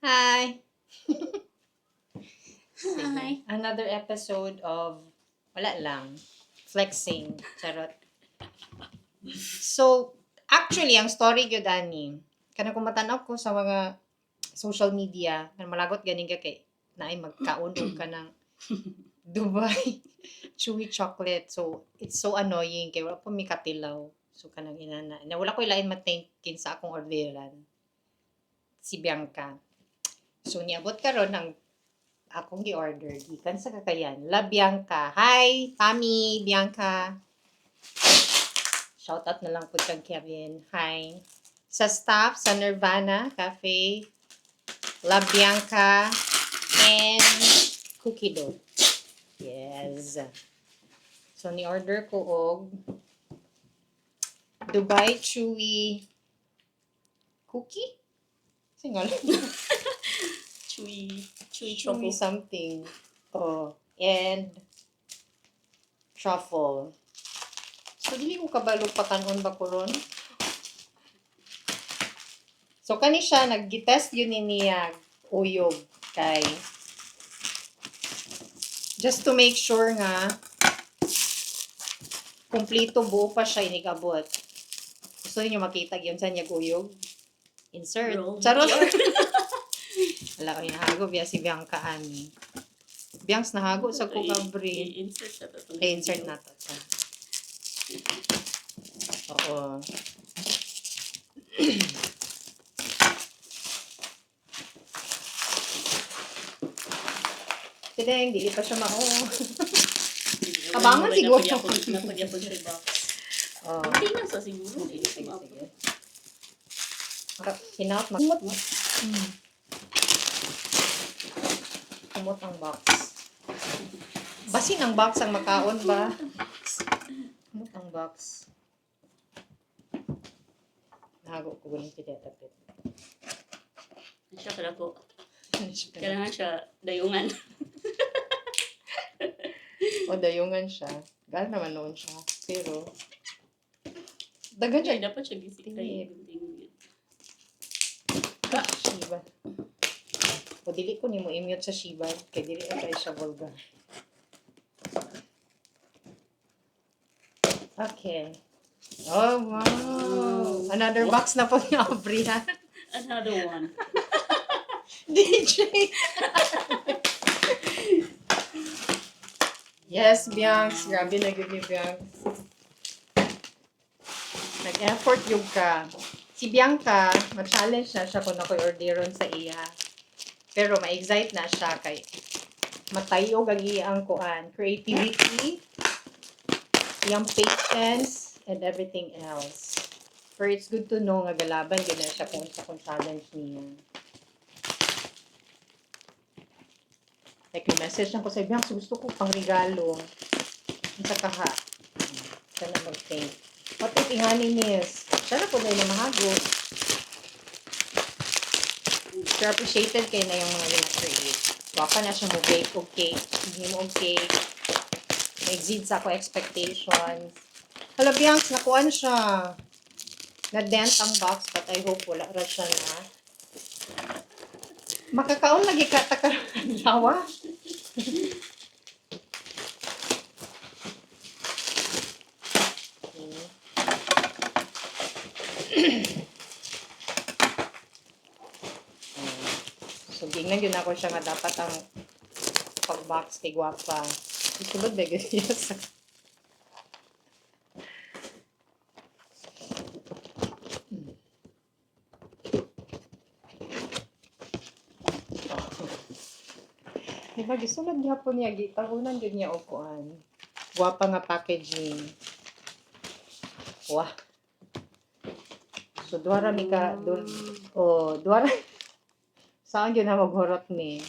Hi! Hi. Sige. Another episode of wala lang. Flexing. Charot. So, actually, ang story gyud ani. Kanang kung matanaw ko sa mga social media, na malagot ganing ka kay naay magkaunog ka ng Dubai chewy chocolate. So, it's so annoying kay wala pa mi katilaw. So, kanang inana. Na wala ko ilain matengkin sa akong orderan. Si Bianca. So, niabot karon ng akong gi-order gikan sa Kakayan. La Bianca. Hi, Tami, Bianca. Shoutout na lang po kang Kevin. Hi. Sa staff sa Nirvana Cafe, La Bianca, and Cookie Dough. Yes. So, ni-order ko og Dubai Chewy Cookie? Singal. Chewy Chewy choco. something. Oh, and truffle. So, dili ko kabalo pakanon ba ko ron? So, kani siya, nag-test yun niya uyog kay just to make sure nga kumplito buo pa siya inigabot. Gusto niyo makita yun sa niya uyog? Insert. Roll Charot. here. Wala ko nahago biya si Bianca ani. Biancs nahago sa kukabre. I-insert na to. I-insert na to. Oo. Tideng, dili pa siya mao. Abangan siguro. Napagyapon siya box. Oh. Hindi na sa siguro. Sige, sige, sige. Hinaut kumot. Kumot ang box. Basin ang box ang makaon ba? Kumot ang box. Nahago ko guling pinetapit. Siya pala ko. Kailangan siya dayungan. O, dayungan siya. Gal naman noon siya. Pero, dagan Kaya siya. dapat siya gisik Tingin. tayo. Shiba. O, dili ko ni mo i-mute sa Shiba. Kaya dili na tayo siya vulgar. Okay. Oh, wow. Another box na po ni Aubrey, ha? Another one. DJ. Yes, Biancs. Grabe na good ni Biancs. Nag-effort yung ka. Si Bianca, ma-challenge na siya kung ako'y orderon sa iya. Pero ma-excite na siya kay matayo gagi ang kuan. Creativity, yung patience, and everything else. Pero it's good to know nga galaban yun na siya kung challenge niya. Like, message lang ko sa Bianca, gusto ko pang regalo. Ang sa kaha. Sana mag-think. What if ingani nis? Sana po na yung mahago. So, appreciated kayo na yung mga gina-create. Wapa na siya mo bake o cake. Hindi mo cake. Na-exceed sa ako expectations. Hala, Biancs, nakuan siya. Na-dent ang box, but I hope wala ra siya na. Makakaon lagi ka takaroon lawa. So, tingnan yun ako siya nga dapat ang pag-box kay Guapa. Isulod ba ganyan sa... Diba, gisulod gyapon niya, gitahunan yun niya upuan. Guapa nga packaging. Wah. So, duwara mi ka, duwara, saan yun na maghurot ni?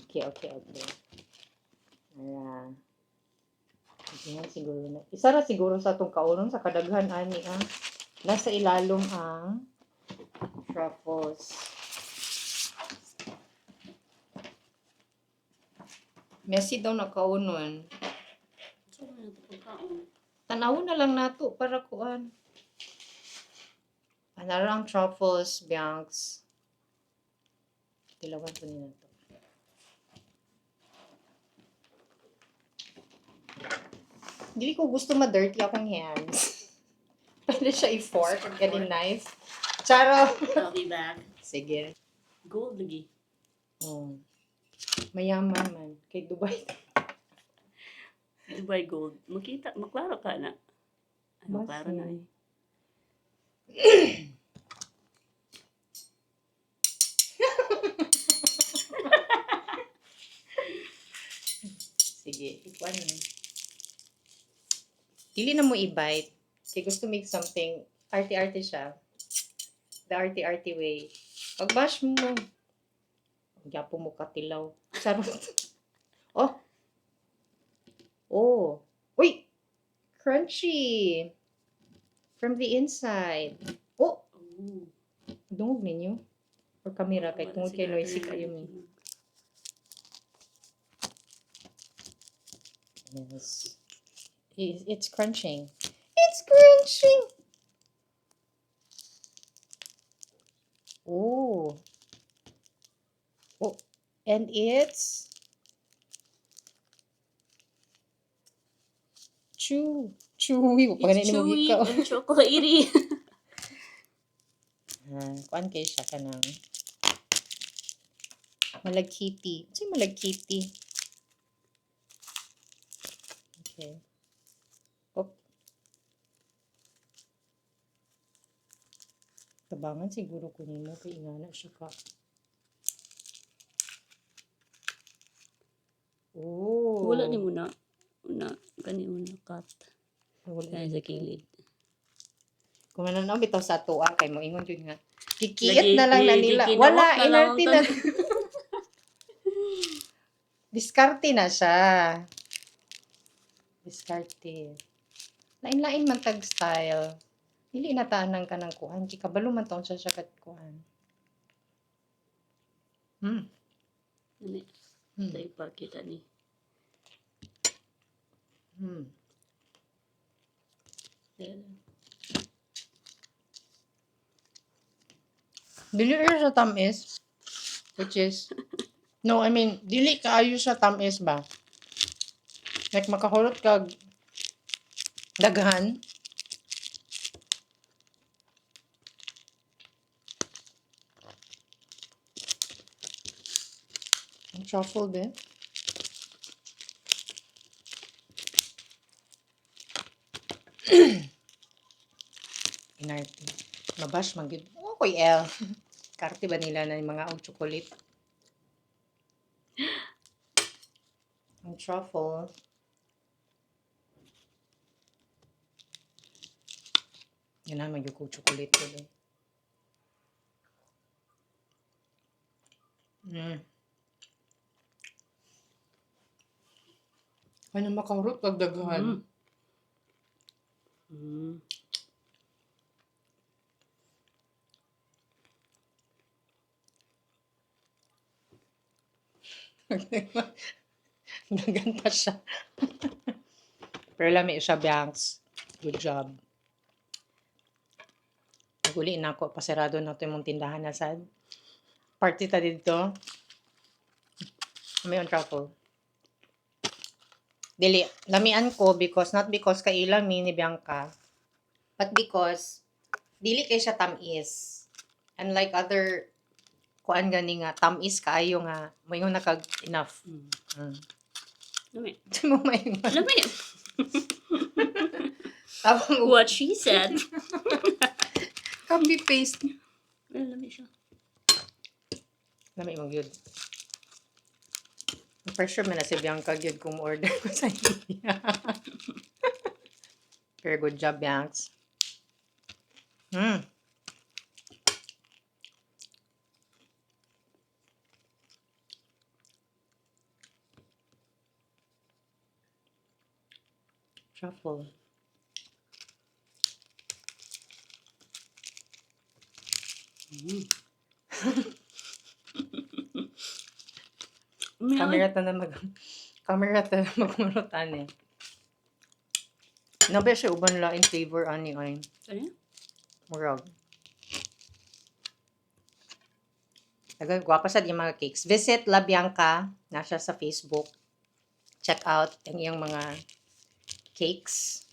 Okay. Ayan. Ayan, siguro na. Isa ra siguro sa itong kaunon sa kadaghan, ani, nasa ilalom ang truffles. Messy daw na kaunon. So, ano ito pagkaon? Tanaw na lang nato para kuan. Another ang truffles, Biancs. Tilawan ko nila to. Hindi ko gusto ma-dirty akong hands. Pwede siya i-fork or get a knife. Charo! I'll be back. Sige. Gold lagi. Oh. Mayaman man. Kay Dubai. Dubai Gold. Maklaro ka na. Ay, maklaro na eh. Sige, ikuan mo. Dili na mo i-bite. Kaya gusto make something, arty-arty siya. The arty-arty way. Pag-bash mo, gapo mo katilaw. Charot. Oh! Oh! Uy! Crunchy! From the inside. Oh! Ooh. Dungog ninyo. Or kamera, kay tungod kay noisy kayo mo. Yes. It's crunching. It's crunching! Oh. Oh. And it's chewy. Pag It's ganun mo chewy ikaw. and chocolatey. Kuan kay siya ka ng malagkiti. Kasi malagkiti. Okay. Oh. Tabangan siguro kunin mo kay ingana siya ka. Oh. Wala ni muna. Gani muna cut. Wala Kaya sa kilid. Kung ano na bitaw sa tuwa kay mo ingon jud nga. Lagi- Kikiit na lang na nila. gikinawak Wala, na lang inerte ang na. Diskarte na siya. Diskarte. Lain-lain man tag style. Dili na taanang ka ng kuhan. Di kabalo man taon siya kat kuhan. Ano sa ipakita ni. Dili siya tamis. Which is, no, I mean, dili kaayo siya tamis ba? Like, makahulot kag daghan. Ang truffle din. Inarte. Mabash man gid. Oh, koy L. Karte ba nila na yung mga og chocolate? Ang truffle. Yan na, mag yung chocolate ko din. Ano makarot pag daghan? Dagan pa siya. Pero lami siya, Biancs. Good job. Naguli na ako. Pasarado na ito yung tindahan na sad. Party ta dito. May on truffle. Dili. Lamian ko because, not because kailami ni Bianca, but because dili kay siya tamis. Unlike other kuan gani nga tamis kaayo nga moingon na kag enough. Lami. Di mo maingon. Lami. Tabang What she said. copy paste. Lami siya. Lami mo gyud. Pressure man na si Bianca gyud kung order ko sa iya. Very good job, Biancs. Truffle. Camera ta na magmurutan eh. Nabe siya uban lain flavor ani ay. Ano? Murag. Dagan gwapa sad yung mga cakes. Visit La Bianca, na siya sa Facebook. Check out ang iyang mga cakes.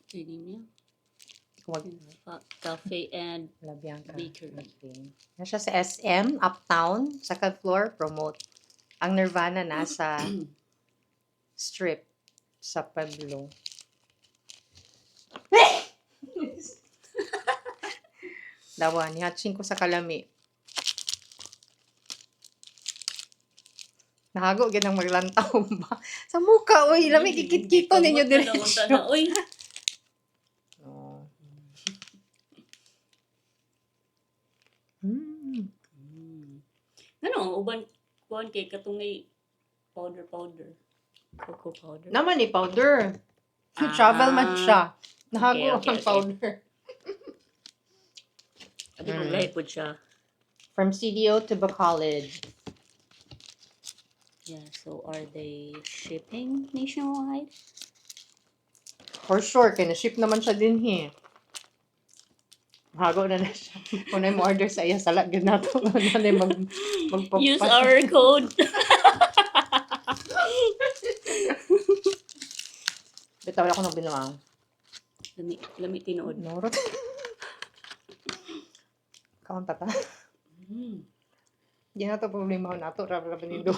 Sinin niya. Kung Cafe and La Bianca. Bakery. Okay. Na siya sa SM, Uptown, second floor, promote. Ang Nirvana nasa strip sa Pueblo. Dawa, nihatching ko sa kalami. Nahago ginang maglantaw ba? Sa muka, oy, lami kikit-kito ninyo diretsyo. Uy! Oh. Mm. Ano, uban kuan kay katungay powder. Cocoa powder. Naman ni powder. Ah. Travel man siya. Nahago Okay. ang powder. Abi mo lahi po siya. From CDO to Bacolod. Yeah, so are they shipping nationwide? For sure, kaya na-ship naman siya din Hago na siya. Kung na mo order sa iya, salat gud nato. Na magpapas. Use our code. Bitaw ako nang binuang. Lami tinuod. Norot. Kaon tata. Di na to problema ko nato. Rabi nindo.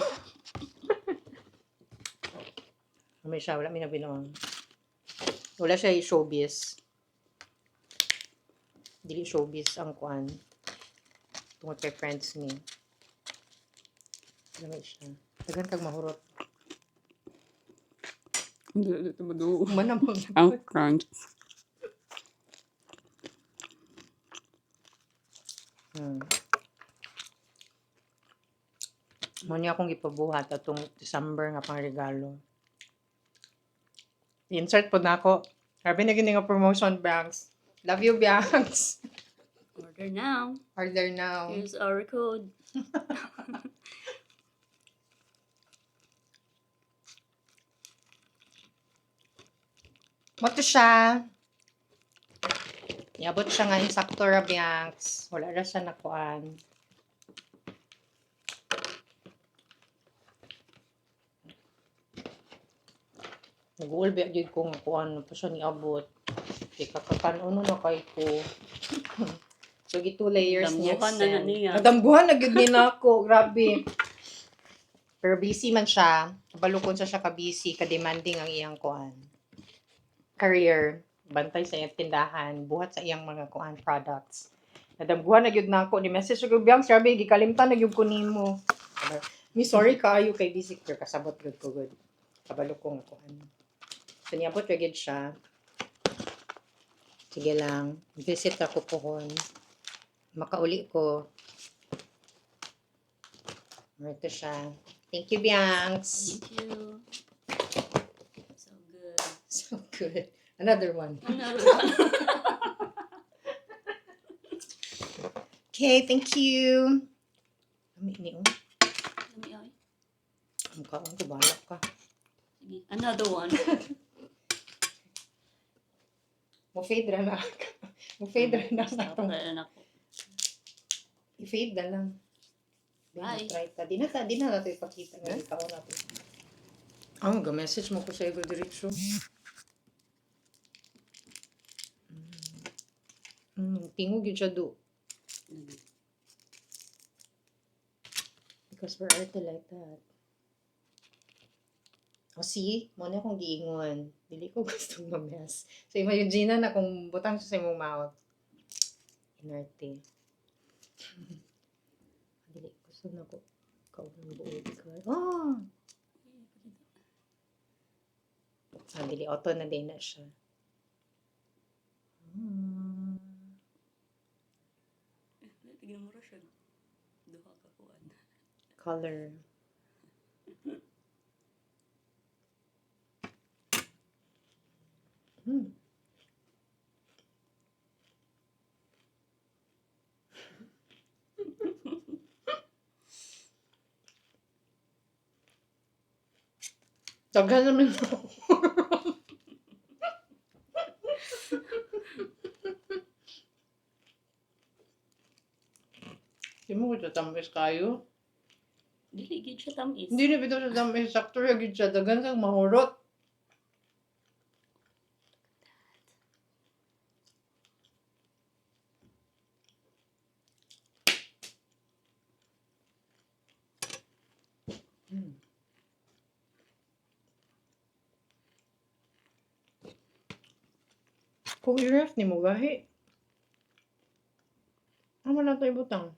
May siya, wala may nabinuang. Wala siya showbiz. Dili showbiz ang kuan. Tungod kay friends ni. Wala siya. Tagan kag mahurot. Hindi ito madu. Manamang. Ang crunch. Muna akong ipabuhat atong December nga pang regalo. Insert po na ako. Sabi na gini nga promotion, Banks. Love you, Banks. Order now. Order now. Use our code. Moto siya. Iabot siya nga insakto ra, Banks. Wala ra siya nakuan. Nag-uulbi agad ko nga kuan pa siya niabot. Kaya kakakanon na kay ko. So, 2 layers niya. Dambuhan na niya. Nadambuhan na gud ni nako. Grabe. Pero busy man siya. Kabalukon siya ka-busy, ka-demanding ang iyang kuan. Career. Bantay sa iyang tindahan. Buhat sa iyang mga kuan products. Nadambuhan na gud nako. Ni message ko biyang sabi, gikalimtan na gud ko nimo. Mi sorry kaayo kay busy ko. Kasabot gud ko gud. Kabalukon nga kuan. So, niabot agad siya. Sige lang. Visit ako pohon. Makauli ko. Ito siya. Thank you, Biancs. Thank you. So good. So good. Another one. Another one. Okay, thank you. Lami ni oh. Lami ay. Ang kaon ko, balak ka. Sige. Another one. Mo-fade ra na. Mo-fade ra na. Stop na ako. I-fade na lang. Bye. Try ta. Di na natin ipakita. Ngayon, kaon natin. Mag-message mo ko sa Eagle Diretso. Tingog yun siya do. Because we're arte like that. O see, mo na akong giingon. Dili ko gustong ma-mess. So, imagine na kung butang siya sa imong mouth. Inarte. Dili, gusto na ko. Kaunang buo ka. Oh! Dili, auto na din na siya. Tignan mo ra siya. Duha ka kuan. Color. Daghan naman ako. Di mo ko tamis kayo. Dili gid siya tamis. Hindi na bitaw sa tamis. Sakto ra gyud siya. Dagan kang mahurot. Mm. Kung i-ref ni mo gahi. Amo lang to ibutang.